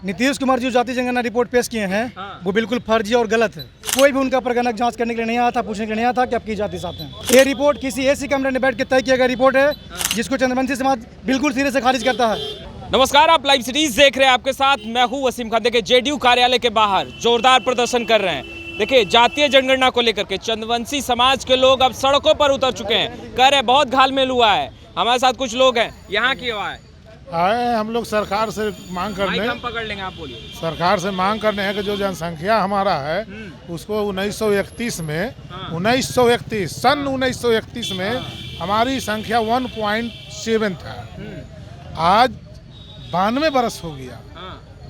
नीतीश कुमार जी जो जाति जनगणना रिपोर्ट पेश किए हैं वो बिल्कुल फर्जी और गलत है। कोई भी उनका प्रगणक जांच करने के लिए नहीं आया था, पूछने के लिए नहीं आया था कि आपकी जाति साथ है। ये रिपोर्ट किसी ऐसी कमरे में बैठ के तय किया गया रिपोर्ट है जिसको चंद्रवंशी समाज बिल्कुल सिरे से खारिज करता है। नमस्कार, आप लाइव सिटीज देख रहे हैं। आपके साथ मैं हूं वसीम खान। देखिए, जेडीयू कार्यालय के बाहर जोरदार प्रदर्शन कर रहे हैं। देखिए, जातीय जनगणना को लेकर के चंद्रवंशी समाज के लोग अब सड़कों पर उतर चुके हैं। कह रहे बहुत घालमेल हुआ है। हमारे साथ कुछ लोग हैं, यहाँ की हुआ है आए हम लोग सरकार से मांग करने, हम पकड़ लेंगे, आप बोलिए। सरकार से मांग करने हैं कि जो जनसंख्या हमारा है उसको 1931 में 1931 सन 1931 में हमारी संख्या 1.7 था। आज 92 बरस हो गया।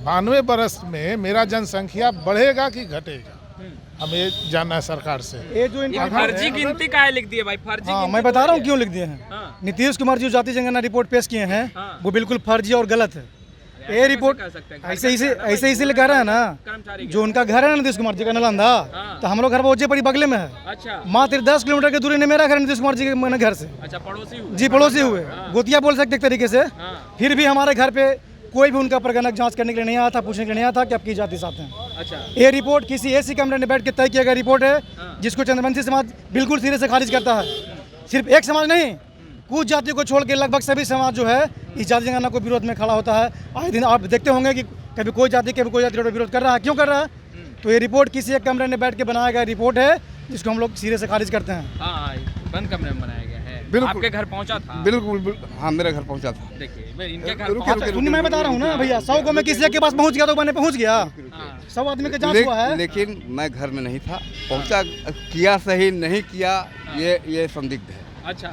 92 बरस में मेरा जनसंख्या बढ़ेगा कि घटेगा, हमें ये जानना है सरकार से। ये जो इनका फर्जी गिनती काहे लिख दी है भाई? फर्जी गिनती मैं बता रहा हूँ क्यों लिख दिए हैं। नीतीश कुमार जी जो जाति जनगणना रिपोर्ट पेश किए हैं वो बिल्कुल फर्जी और गलत है। ये रिपोर्ट ऐसे इसीलिए कह रहे हैं ना, जो उनका घर है ना नीतीश कुमार जी का नालंदा, तो हम लोग घर ओजे पड़ी बगले में है। अच्छा, मात्र 10 किलोमीटर की दूरी में मेरा घर नीतीश कुमार जी के घर से। अच्छा, पड़ोसी हुए? जी, पड़ोसी हुए, गोतिया बोल सकते एक तरीके से। फिर भी हमारे घर पे कोई भी उनका प्रगणक जांच करने के लिए नहीं आया था, पूछने के लिए नहीं आया था कि आपकी जाति साथ है। अच्छा, ये रिपोर्ट किसी ऐसी कमरे में बैठ के तय किया गया रिपोर्ट है जिसको चंद्रवंशी समाज बिल्कुल सिरे से खारिज करता है। सिर्फ एक समाज नहीं, कुछ जातियों को छोड़ के लगभग सभी समाज जो है इस जाति जनगणना को विरोध में खड़ा होता है। आए दिन आप देखते होंगे कि कभी कोई जाति विरोध कर रहा है। क्यों कर रहा है? तो ये रिपोर्ट किसी एक कमरे में बैठ के बनाया गया रिपोर्ट है जिसको हम लोग सिरे से खारिज करते हैं। हाँ, बंद कमरे में बनाया गया है। आपके घर पहुंचा था? बिल्कुल, हाँ, मेरे घर पहुंचा था। देखिए, इनके घर मैं बता रहा हूँ ना भैया, 100 को मैं किसी के पास पहुंच गया तो मैंने पहुंच गया। 100 आदमी का जांच हुआ है, लेकिन मैं घर में नहीं था। पहुंचा, किया सही नहीं किया ये संदिग्ध है। अच्छा,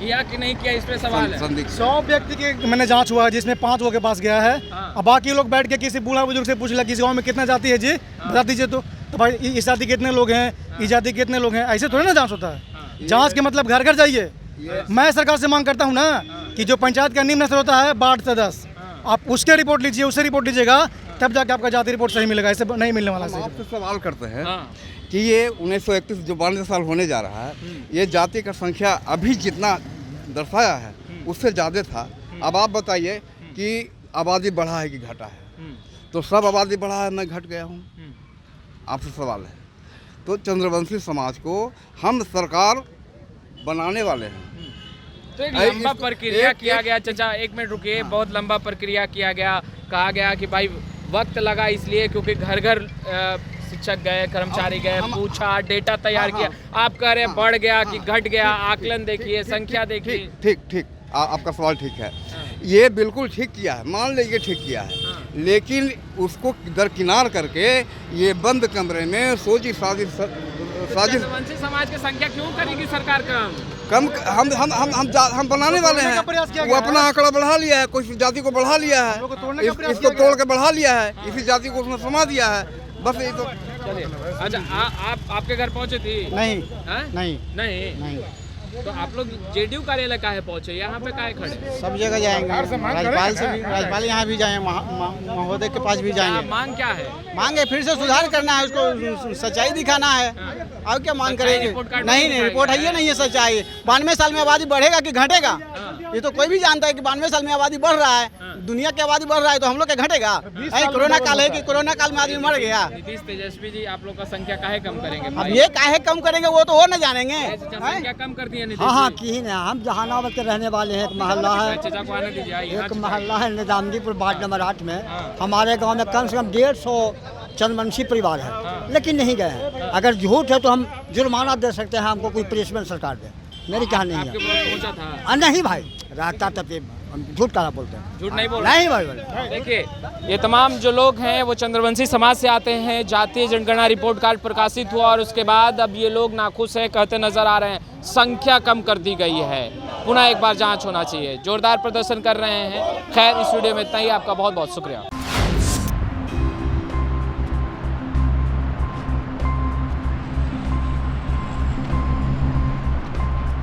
किया कि नहीं किया, इस पे सवाल है। 100 व्यक्ति के मैंने जांच हुआ है जिसमें 5 लोगों के पास गया है। अब बाकी लोग बैठ के किसी बूढ़ा बुजुर्ग से पूछ लिया किस गाँव में कितना जाति है जी, बता दीजिए। तो भाई इस जाति के कितने लोग हैं, इस जाति के कितने लोग हैं, ऐसे थोड़ी ना जांच होता है। जांच के मतलब घर घर जाइए। मैं सरकार से मांग करता हूं ना कि जो पंचायत का निम्न स्तर होता है वार्ड सदस्य, आप उसके रिपोर्ट लीजिए, उससे रिपोर्ट लीजिएगा, तब जाके आपका जाति रिपोर्ट सही मिलेगा। ऐसे नहीं मिलने वाला। हम आपसे सवाल करते हैं कि ये 1931 जो 92 साल होने जा रहा है, ये जाति का संख्या अभी जितना दर्शाया है उससे ज़्यादा था। अब आप बताइए कि आबादी बढ़ा है कि घटा है? तो सब आबादी बढ़ा है, मैं घट गया हूँ। आपसे सवाल है। तो चंद्रवंशी समाज को हम सरकार बनाने वाले हैं। तो एक लंबा प्रक्रिया किया गया। चाचा, एक मिनट रुकिए। बहुत लंबा प्रक्रिया किया गया। कहा गया कि भाई वक्त लगा इसलिए क्योंकि घर घर शिक्षक गए, कर्मचारी गए, पूछा, डेटा तैयार किया। आप कह रहे हैं बढ़ गया कि घट गया? आकलन देखिए, संख्या देखिए। ठीक, आपका सवाल ठीक है। ये बिल्कुल ठीक किया है, मान लीजिए ठीक किया है, लेकिन उसको दरकिनार करके ये बंद कमरे में सोची साजिश चंद्रवंशी समाज की संख्या क्यों करेगी सरकार कम? हम बनाने वाले हैं। वो अपना आंकड़ा बढ़ा लिया है, कुछ जाति को बढ़ा लिया है, इसको तोड़ के बढ़ा लिया है, इसी जाति को उसने समा दिया है, बस ये तो। अच्छा, आपके घर पहुंचे थी? नहीं। तो आप लोग जेडीयू कार्यालय काहे पहुंचे? यहाँ पे काहे खड़े? सब जगह जाएंगे, राज्यपाल यहाँ भी जाएंगे, महोदय के पास भी जाएंगे। मांग क्या है? मांगे फिर से सुधार करना है, उसको सच्चाई दिखाना है। और क्या मांग करेंगे? नहीं, रिपोर्ट है, ये नहीं है सच्चाई। 92 साल में आबादी बढ़ेगा कि घटेगा? ये तो कोई भी जानता है कि 92 साल में आबादी बढ़ रहा है, दुनिया की आबादी बढ़ रहा है, तो हम लोग क्या घटेगा? कोरोना काल है कि कोरोना काल में आदमी मर गया। नीतीश तेजस्वी जी आप लोग का संख्या काहे कम करेंगे? अब ये काहे कम करेंगे वो तो वो न जानेंगे। संख्या कम कर दिया नीतीश। हाँ, की ना, हम जहानाबाद के रहने वाले हैं। एक मोहल्ला है, एक मोहल्ला है निजामदीपुर वार्ड नंबर 8 में। हमारे गांव में कम से कम 150 चंद्रवंशी परिवार है, लेकिन नहीं गए हैं। अगर झूठ है तो हम जुर्माना दे सकते हैं, हमको कोई पनिशमेंट सरकार दे। मेरी कहानी है। नहीं भाई, रहता तब झूठ का बोलते हैं। झूठ नहीं बोल नहीं भाई। देखिए, ये तमाम जो लोग हैं वो चंद्रवंशी समाज से आते हैं। जातीय जनगणना रिपोर्ट कार्ड प्रकाशित हुआ और उसके बाद अब ये लोग नाखुश हैं, कहते नजर आ रहे हैं संख्या कम कर दी गई है, पुनः एक बार जांच होना चाहिए। जोरदार प्रदर्शन कर रहे हैं। खैर, इस वीडियो में इतना ही। आपका बहुत बहुत शुक्रिया।